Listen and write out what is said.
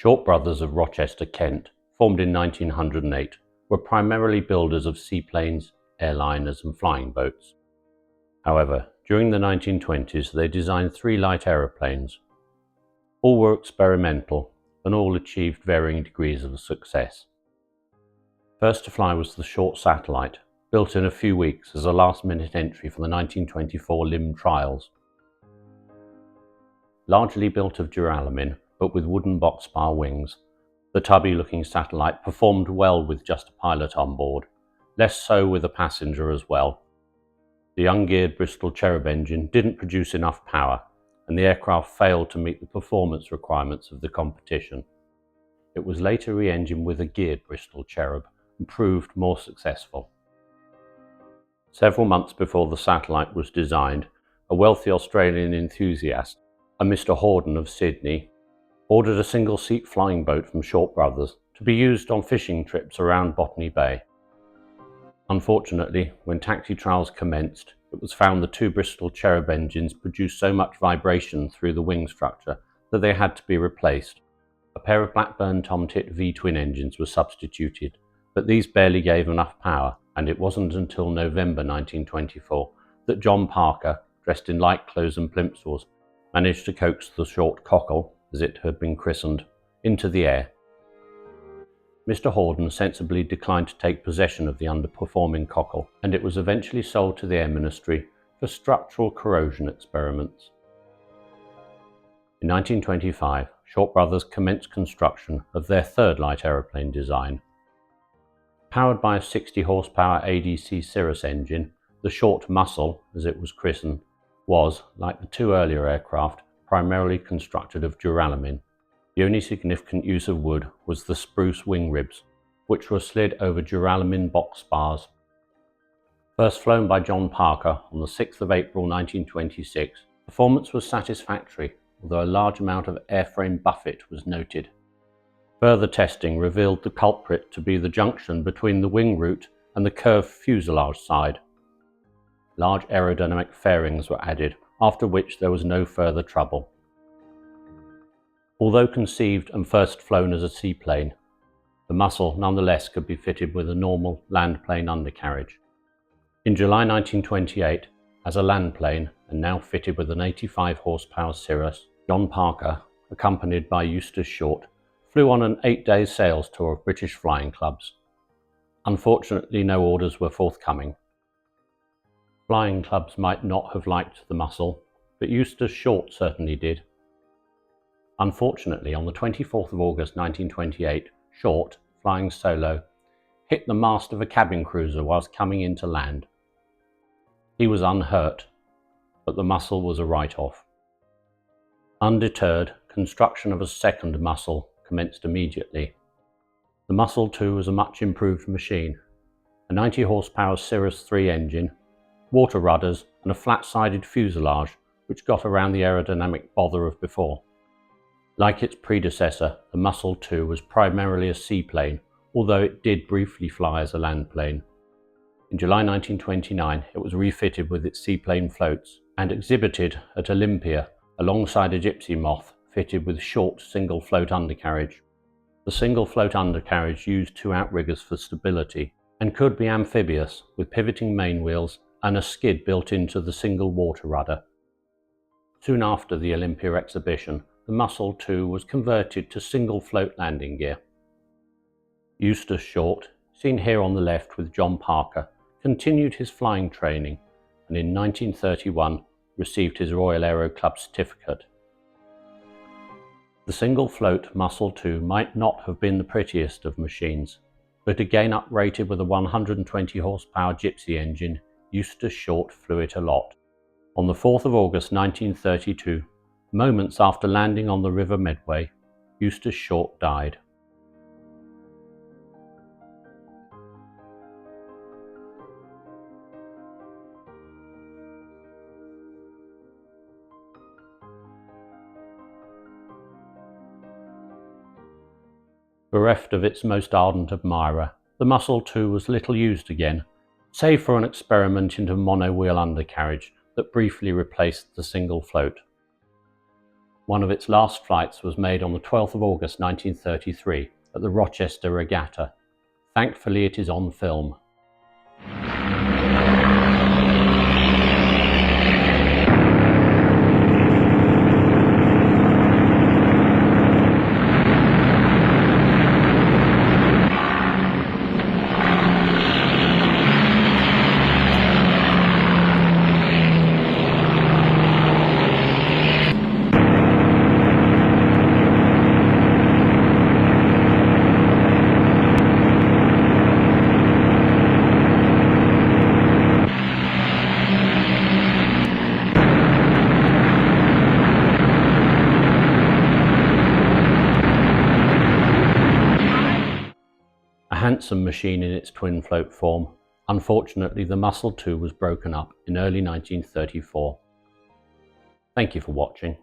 Short Brothers of Rochester, Kent, formed in 1908, were primarily builders of seaplanes, airliners and flying boats. However, during the 1920s they designed 3 light aeroplanes. All were experimental and all achieved varying degrees of success. First to fly was the Short Satellite, built in a few weeks as a last-minute entry for the 1924 LIM trials. Largely built of duralumin, but with wooden box-spar wings, the tubby-looking satellite performed well with just a pilot on board, less so with a passenger as well. The ungeared Bristol Cherub engine didn't produce enough power, and the aircraft failed to meet the performance requirements of the competition. It was later re-engined with a geared Bristol Cherub and proved more successful. Several months before the satellite was designed, a wealthy Australian enthusiast, a Mr. Horden of Sydney, ordered a single-seat flying boat from Short Brothers to be used on fishing trips around Botany Bay. Unfortunately, when taxi trials commenced, it was found the 2 Bristol Cherub engines produced so much vibration through the wing structure that they had to be replaced. A pair of Blackburn Tomtit V-twin engines were substituted, but these barely gave enough power, and it wasn't until November 1924 that John Parker, dressed in light clothes and plimsolls, managed to coax the Short Cockle, as it had been christened, into the air. Mr. Horden sensibly declined to take possession of the underperforming Cockle, and it was eventually sold to the Air Ministry for structural corrosion experiments. In 1925, Short Brothers commenced construction of their 3rd light aeroplane design. Powered by a 60 horsepower ADC Cirrus engine, the Short Mussel, as it was christened, was, like the 2 earlier aircraft, primarily constructed of duralumin. The only significant use of wood was the spruce wing ribs, which were slid over duralumin box spars. First flown by John Parker on the 6th of April 1926, performance was satisfactory, although a large amount of airframe buffet was noted. Further testing revealed the culprit to be the junction between the wing root and the curved fuselage side. Large aerodynamic fairings were added, after which there was no further trouble. Although conceived and first flown as a seaplane, the Mussel nonetheless could be fitted with a normal landplane undercarriage. In July 1928, as a landplane and now fitted with an 85 horsepower Cirrus, John Parker, accompanied by Eustace Short, flew on an 8-day sales tour of British flying clubs. Unfortunately, no orders were forthcoming. Flying clubs might not have liked the Mussel, but Eustace Short certainly did. Unfortunately, on the 24th of August 1928, Short, flying solo, hit the mast of a cabin cruiser whilst coming in to land. He was unhurt, but the Mussel was a write-off. Undeterred, construction of a 2nd Mussel commenced immediately. The Mussel II was a much improved machine, a 90 horsepower Cirrus 3 engine, water rudders and a flat-sided fuselage which got around the aerodynamic bother of before. Like its predecessor, the Mussel II was primarily a seaplane, although it did briefly fly as a landplane. In July 1929 it was refitted with its seaplane floats and exhibited at Olympia alongside a Gypsy Moth fitted with short single-float undercarriage. The single-float undercarriage used 2 outriggers for stability and could be amphibious with pivoting main wheels and a skid built into the single water rudder. Soon after the Olympia exhibition, the Mussel II was converted to single-float landing gear. Eustace Short, seen here on the left with John Parker, continued his flying training and in 1931 received his Royal Aero Club certificate. The single-float Mussel II might not have been the prettiest of machines, but again uprated with a 120 horsepower Gypsy engine, Eustace Short flew it a lot. On the 4th of August 1932, moments after landing on the River Medway, Eustace Short died. Bereft of its most ardent admirer, the Mussel II was little used again, save for an experiment into monowheel undercarriage that briefly replaced the single float. One of its last flights was made on the 12th of August 1933 at the Rochester Regatta. Thankfully it is on film. A handsome machine in its twin float form. Unfortunately, the Mussel II was broken up in early 1934. Thank you for watching.